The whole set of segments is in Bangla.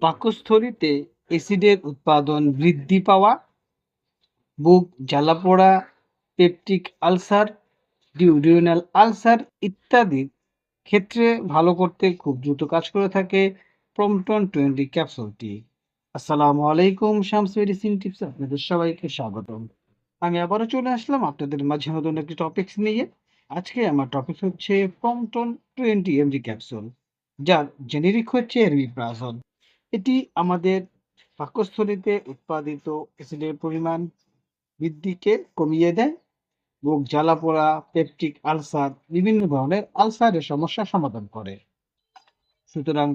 পাকস্থলীতে অ্যাসিডের উৎপাদন বৃদ্ধি পাওয়া, বুক জ্বালাপোড়া, পেপটিক আলসার, ডিউডিনাল আলসার ইত্যাদির ক্ষেত্রে ভালো করতে খুব দ্রুত কাজ করে থাকে প্রমটন 20 ক্যাপসুলটি। আসসালামু আলাইকুম, শামস মেডিসিন টিপস আপনাদের সবাইকে স্বাগতম। আমি আবারও চলে আসলাম আপনাদের মাঝে নতুন একটি টপিকস নিয়ে। আজকে আমার টপিক হচ্ছে প্রমটন 20 mg ক্যাপসুল, যার জেনেরিক হচ্ছে রিপ্রাজল। এটি আমাদের পাকস্থলীতে উৎপাদিত অ্যাসিডের পরিমাণ বৃদ্ধিকে কমিয়ে দেয়, বুক জ্বালাপোড়া, পেপটিক আলসার, বিভিন্ন ধরনের আলসারের সমস্যার সমাধান করে। সুতরাং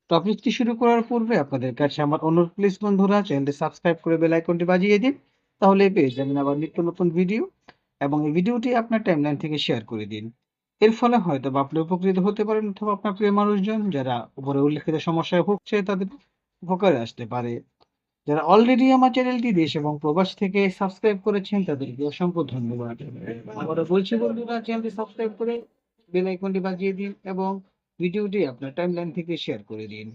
টপিকটি শুরু করার পূর্বে আপনাদের কাছে আমার অনুরোধ, প্লিজ বন্ধুরা চ্যানেলটি সাবস্ক্রাইব করে বেল আইকনটি বাজিয়ে দিন, তাহলে পেয়ে যাবেন আবার নিত্য নতুন ভিডিও। এবং এই ভিডিওটি আপনার টাইমলাইন থেকে শেয়ার করে দিন। এর ফলে হয়তো বা আপনি উপকৃত হতে পারেন, অথবা আপনার প্রিয় মানুষজন যারা উপরে উল্লেখিত সমস্যায় ভুগছে তাদের উপকারে আসতে পারে। যারা অলরেডি আমার চ্যানেলটি দেশ এবং প্রবাস থেকে সাবস্ক্রাইব করেছেন তাদেরকে অসংখ্য ধন্যবাদ। আবারও বলছি বন্ধুরা, চ্যানেলটি সাবস্ক্রাইব করে বেল আইকনটি বাজিয়ে দিন এবং ভিডিওটি আপনার টাইমলাইন থেকে শেয়ার করে দিন।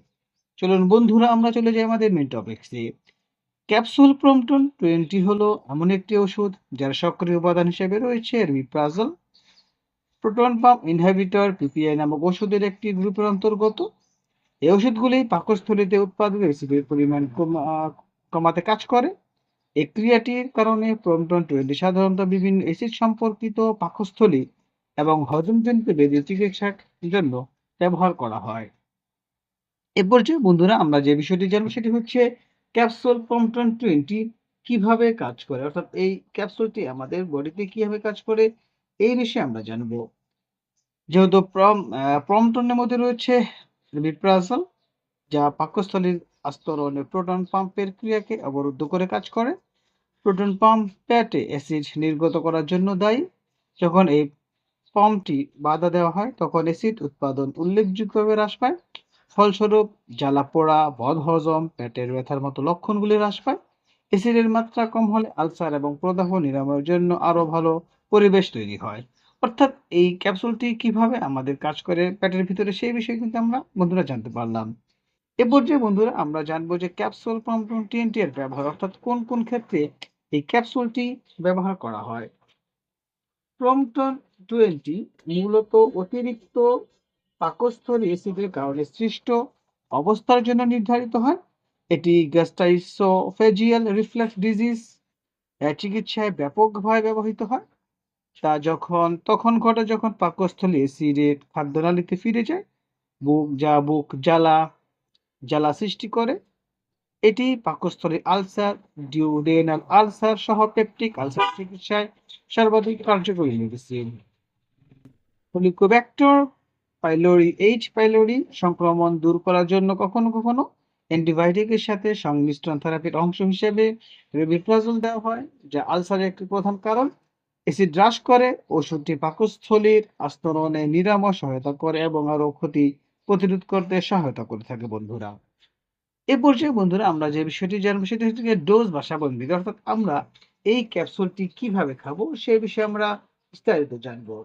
চলুন বন্ধুরা, আমরা চলে যাই আমাদের মেন টপিকসে। ক্যাপসুল প্রমটন 20 হলো এমন একটি ওষুধ যার সক্রিয় উপাদান হিসেবে রয়েছে রিপ্রাজল। প্রোটন পাম্প ইনহিবিটর পিপিআই নামক ওষুধের একটি গ্রুপের অন্তর্গত। এই ওষুধগুলি পাকস্থলীতে উৎপাদিত অ্যাসিডের পরিমাণ কমাতে কাজ করে। এই ক্রিয়াটির কারণে প্রমটন 20 সাধারণত বিভিন্ন অ্যাসিড সম্পর্কিত পাকস্থলী এবং হজমজনিত ব্যাধি চিকিৎসার জন্য ব্যবহার করা হয়। এ পর্যায়ে বন্ধুরা আমরা যে বিষয়টি জানবো সেটি হচ্ছে ক্যাপসুল প্রমটন 20 কিভাবে কাজ করে, অর্থাৎ এই ক্যাপসুলটি আমাদের বডিতে কিভাবে কাজ করে এই বিষয়ে আমরা জানবো। যেহেতু প্রমটনের মধ্যে রয়েছে রিপ্রাজল, যা পাকস্থলীর আস্তরণে প্রোটন পাম্পের ক্রিয়াকে অবরুদ্ধ করে কাজ করে। প্রোটন পাম্প পেটে অ্যাসিড নির্গত করার জন্য দায়ী। যখন এই পাম্পটি বাধা দেওয়া হয় তখন অ্যাসিড উৎপাদন উল্লেখযোগ্যভাবে হ্রাস পায়। ফলস্বরূপ জ্বালাপোড়া, বদহজম, পেটের ব্যথার মতো লক্ষণগুলি হ্রাস পায়। অ্যাসিডের মাত্রা কম হলে আলসার এবং প্রদাহ নিরাময়ের জন্য আরো ভালো পরিবেশ তৈরি হয়। অর্থাৎ এই ক্যাপসুলটি কিভাবে আমাদের কাজ করে পেটের ভিতরে সেই বিষয়ে কিন্তু আমরা বন্ধুরা জানতে পারলাম। এ পর্যায়ে বন্ধুরা আমরা জানবো যে ক্যাপসুল প্রমটন 20 এর ব্যবহার, অর্থাৎ কোন কোন ক্ষেত্রে এই ক্যাপসুলটি ব্যবহার করা হয়। প্রমটন 20 মূলত অতিরিক্ত পাকস্থলী অ্যাসিডের কারণে সৃষ্ট অবস্থার জন্য নির্ধারিত হয়। এটি গ্যাস্ট্রাইসোফেজিয়াল রিফ্লাক্স ডিজিজ চিকিৎসায় ব্যাপকভাবে ব্যবহৃত হয়। তখন ঘটে যখন পাকস্থলী অ্যাসিডের খাদ্যনালীতে ফিরে যায়, বুক জ্বালা সৃষ্টি করে। এটি পাকস্থলীর আলসার, ডিউডেনাল আলসার সহ পেপটিক আলসার চিকিৎসায় সর্বাধিক কার্যকরী মেডিসিন। হেলিকোব্যাক্টর পাইলোরি সংক্রমণ দূর করার জন্য কখনো কখনো অ্যান্টিবায়োটিকের সাথে সংমিশ্রণ থেরাপির অংশ হিসেবে রেমিপ্রাজল দেওয়া হয়, যা আলসারের একটি প্রধান কারণ। অ্যাসিড হ্রাস করে, ওষুধটি পাকস্থলীর আস্তরণে নিরাময় সহায়তা করে এবং আরো ক্ষতি প্রতিরোধ করতে সহায়তা করে থাকে বন্ধুরা। এ পর্যায়ে বন্ধুরা আমরা যে বিষয়টি জানবো সেটি হচ্ছে গিয়ে ডোজ বা সেবনবিধি, অর্থাৎ আমরা এই ক্যাপসুলটি কিভাবে খাবো সেই বিষয়ে আমরা বিস্তারিত জানবো।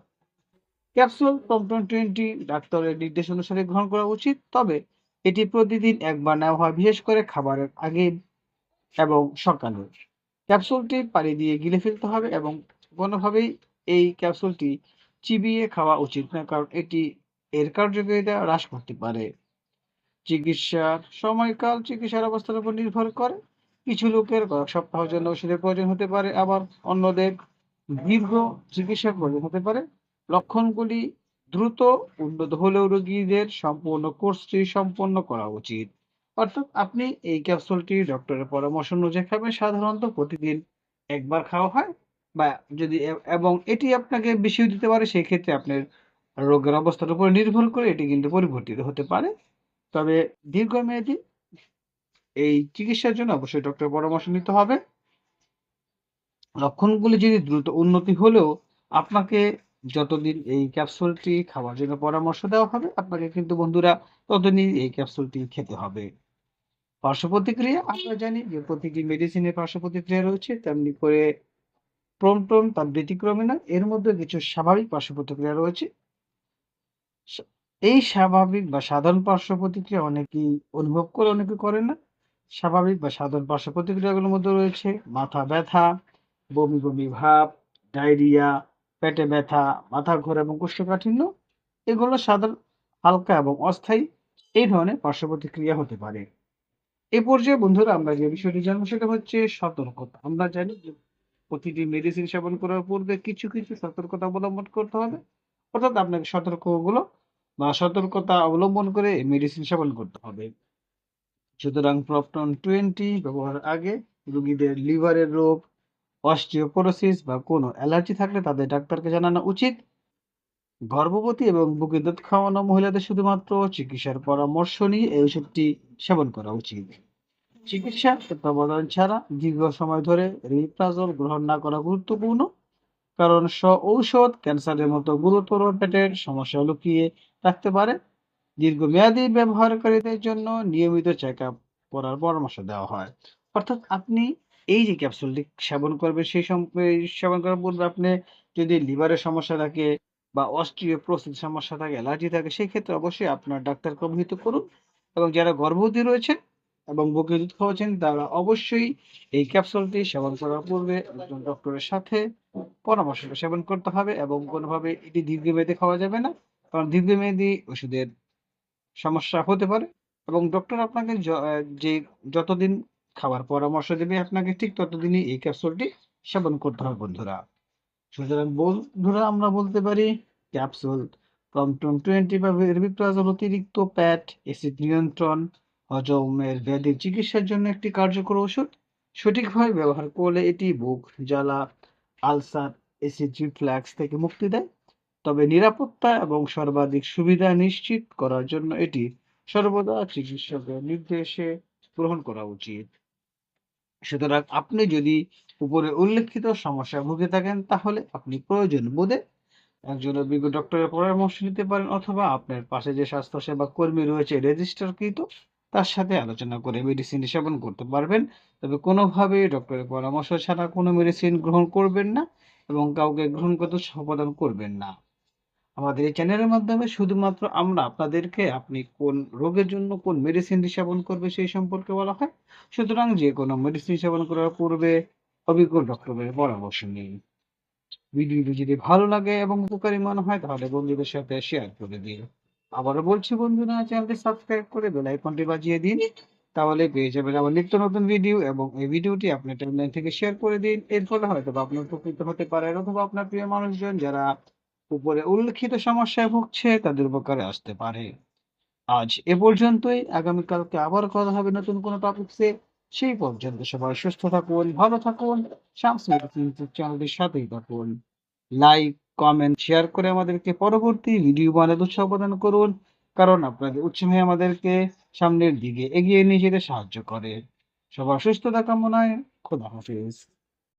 ক্যাপসুল প্রমটন 20 ডাক্তারের নির্দেশ অনুসারে গ্রহণ করা উচিত, তবে এটি প্রতিদিন একবার নেওয়া হয়, বিশেষ করে খাবারের আগে এবং সকালে। ক্যাপসুলটি পানি দিয়ে গিলে ফেলতে হবে এবং কোনোভাবেই এই ক্যাপসুলটি চিবিয়ে খাওয়া উচিত না, কারণ এটি এর কার্যকারিতা হ্রাস করতে পারে। চিকিৎসার সময়কাল চিকিৎসার অবস্থার উপর নির্ভর করে। কিছু লোকের কয়েক সপ্তাহের জন্য ওষুধের প্রয়োজন হতে পারে, আবার অন্যদের দীর্ঘ চিকিৎসার প্রয়োজন হতে পারে। লক্ষণগুলি দ্রুত উন্নত হলেও রোগীদের সম্পূর্ণ কোর্সটি সম্পন্ন করা উচিত। অর্থাৎ আপনি এই ক্যাপসুলটি ডক্টরের পরামর্শ অনুযায়ী খাবেন। সাধারণত প্রতিদিন একবার খাওয়া হয়, বা যদি এবং এটি আপনাকে বেশিও দিতে পারে, সেই ক্ষেত্রে আপনার রোগের অবস্থার উপর নির্ভর করে এটি কিন্তু পরিবর্তিত হতে পারে। তবে দীর্ঘমেয়াদী এই চিকিৎসার জন্য অবশ্যই ডক্টরের পরামর্শ নিতে হবে। লক্ষণগুলি যদি দ্রুত উন্নতি হলেও আপনাকে যতদিন এই ক্যাপসুলটি খাওয়ার জন্য পরামর্শ দেওয়া হবে, আপনাকে কিন্তু বন্ধুরা ততদিন এই ক্যাপসুলটি খেতে হবে। পার্শ্ব প্রতিক্রিয়া, আমরা জানি যে প্রতিটি মেডিসিনের পার্শ্ব প্রতিক্রিয়া রয়েছে, তেমনি করে প্রমটন তার ব্যতিক্রমী না। এর মধ্যে কিছু স্বাভাবিক পার্শ্ব প্রতিক্রিয়া রয়েছে। এই স্বাভাবিক বা সাধারণ পার্শ্ব প্রতিক্রিয়া অনেকেই অনুভব করে, অনেকে করে না। স্বাভাবিক বা সাধারণ পার্শ্ব প্রতিক্রিয়াগুলোর মধ্যে রয়েছে মাথা ব্যথা, বমি, বমি ভাব, ডায়রিয়া, পেটে ব্যথা, মাথা ঘোরা এবং কোষ্ঠকাঠিন্য। এগুলো সাধারণ, হালকা এবং অস্থায়ী এই ধরনের পার্শ্ব প্রতিক্রিয়া হতে পারে। এ পর্যায়ে বন্ধুরা আমরা যে বিষয়টি জানবো সেটা হচ্ছে সতর্কতা। আমরা জানি যে প্রতিটি মেডিসিন সেবন করার পূর্বে কিছু, কিছু সতর্কতা অবলম্বন করতে হবে। অর্থাৎ আপনাকে সতর্কতা অবলম্বন করে মেডিসিন সেবন করতে হবে। সুতরাং প্রপটন 20 ব্যবহারের আগে রোগীদের লিভারের রোগ, অস্টিওপোরোসিস বা কোনো অ্যালার্জি থাকলে তাদের ডাক্তারকে জানানো উচিত। গর্ভবতী এবং বুকে দুধ খাওয়ানো মহিলাদের শুধুমাত্র চিকিৎসার পরামর্শ নিয়ে এই ওষুধটি সেবন করা উচিত। চিকিৎসা তত্ত্বাবধান ছাড়া দীর্ঘ সময় ধরে রিপ্রাজল গ্রহণ না করা গুরুত্বপূর্ণ, কারণ ঔষধ ক্যান্সারের মতো গুরুতর পেটের সমস্যা লুকিয়ে রাখতে পারে। দীর্ঘমেয়াদী ব্যবহারকারীদের জন্য নিয়মিত চেক আপ করার পরামর্শ দেওয়া হয়। অর্থাৎ আপনি এই যে ক্যাপসুলটি সেবন করবেন এই সেবন করার পূর্বে আপনি যদি লিভারের সমস্যা থাকে বা অস্টিওপোরোসিস সমস্যা থাকে, অ্যালার্জি থাকে, সেই ক্ষেত্রে অবশ্যই আপনার ডাক্তারকে অবহিত করুন। এবং যারা গর্ভবতী রয়েছেন এবং বুকে দুধ খাওয়াচ্ছেন তারা অবশ্যই এই ক্যাপসুলটি সেবন করার পূর্বে একজন ডক্টরের সাথে পরামর্শ করে সেবন করতে হবে এবং কোনোভাবে এটি দীর্ঘমেয়াদী খাওয়া যাবে না। কারণ দীর্ঘমেয়াদী ওষুধের সমস্যা হতে পারে এবং ডক্টর আপনাকে যে যতদিন খাবার পরামর্শ দেবে আপনাকে ঠিক ততদিনই এই ক্যাপসুলটি সেবন করতে হবে বন্ধুরা। সুতরাং বন্ধুরা আমরা বলতে পারি ক্যাপসুল প্রম্পটন 20 বা এরবিপ্রাজল অতিরিক্ত পেট অ্যাসিড নিয়ন্ত্রণ, হজমের ব্যাধির চিকিৎসার জন্য একটি কার্যকর ওষুধ। সঠিকভাবে ব্যবহার করলে এটি বুক জ্বালা, আলসার, অ্যাসিড রিফ্লাক্স থেকে মুক্তি দেয়। তবে নিরাপত্তা এবং সর্বাধিক সুবিধা নিশ্চিত করার জন্য এটি সর্বদা চিকিৎসকের নির্দেশে গ্রহণ করা উচিত। সুতরাং আপনি যদি উপরে উল্লেখিত সমস্যায় ভুগে থাকেন তাহলে আপনি প্রয়োজন বোধে একজন অভিজ্ঞ ডক্টরের পরামর্শ নিতে পারেন অথবা আপনার পাশে যে স্বাস্থ্যসেবা কর্মী রয়েছে রেজিস্টারকৃত তার সাথে আলোচনা করে মেডিসিন সেবন করতে পারবেন। তবে কোনোভাবেই ডক্টরের পরামর্শ ছাড়া কোনো মেডিসিন গ্রহণ করবেন না এবং কাউকে গ্রহণ করতে প্রদান করবেন না। আমাদের এই চ্যানেলের মাধ্যমে শুধুমাত্র আমরা আপনাদেরকে আপনি কোন রোগের জন্য কোন মেডিসিনটি সেবন করবে সেই সম্পর্কে বলা হয়। সুতরাং যে কোনো মেডিসিন সেবন করার পূর্বে অভিজ্ঞ ডক্টরের পরামর্শ নিন। ভিডিওটি যদি ভালো লাগে এবং উপকারী মনে হয় তাহলে বন্ধুদের সাথে শেয়ার করে দিন। আবারও বলছি বন্ধুরা, চ্যানেলটি সাবস্ক্রাইব করে বেল আইকনটি বাজিয়ে দিন, তাহলে পেয়ে যাবেন আমার নিত্য নতুন ভিডিও এবং এই ভিডিওটি আপনি টাইমলাইন থেকে শেয়ার করে দিন। এর ফলে হয়তো আপনার উপকৃত হতে পারেন অথবা আপনার প্রিয় মানুষজন যারা উপরে উল্লেখিত সমস্যায় ভুগছে তাদের উপকারে আসতে পারে। আজ এ পর্যন্তই। আগামীকালকে আবার কথা হবে নতুন কোনো টপিকসে। সেই পর্যন্ত সবাই সুস্থ থাকুন, ভালো থাকুন। শামস মেডিসিন চ্যানেলটির সাথেই থাকুন। লাইক, কমেন্ট, শেয়ার করে আমাদেরকে পরবর্তী ভিডিও বানাতে উৎসাহ প্রদান করুন। কারণ আপনাদের উৎসাহে আমাদেরকে সামনের দিকে এগিয়ে নিয়ে যেতে সাহায্য করে। সবার সুস্থতা কামনায় খোদা হাফেজ।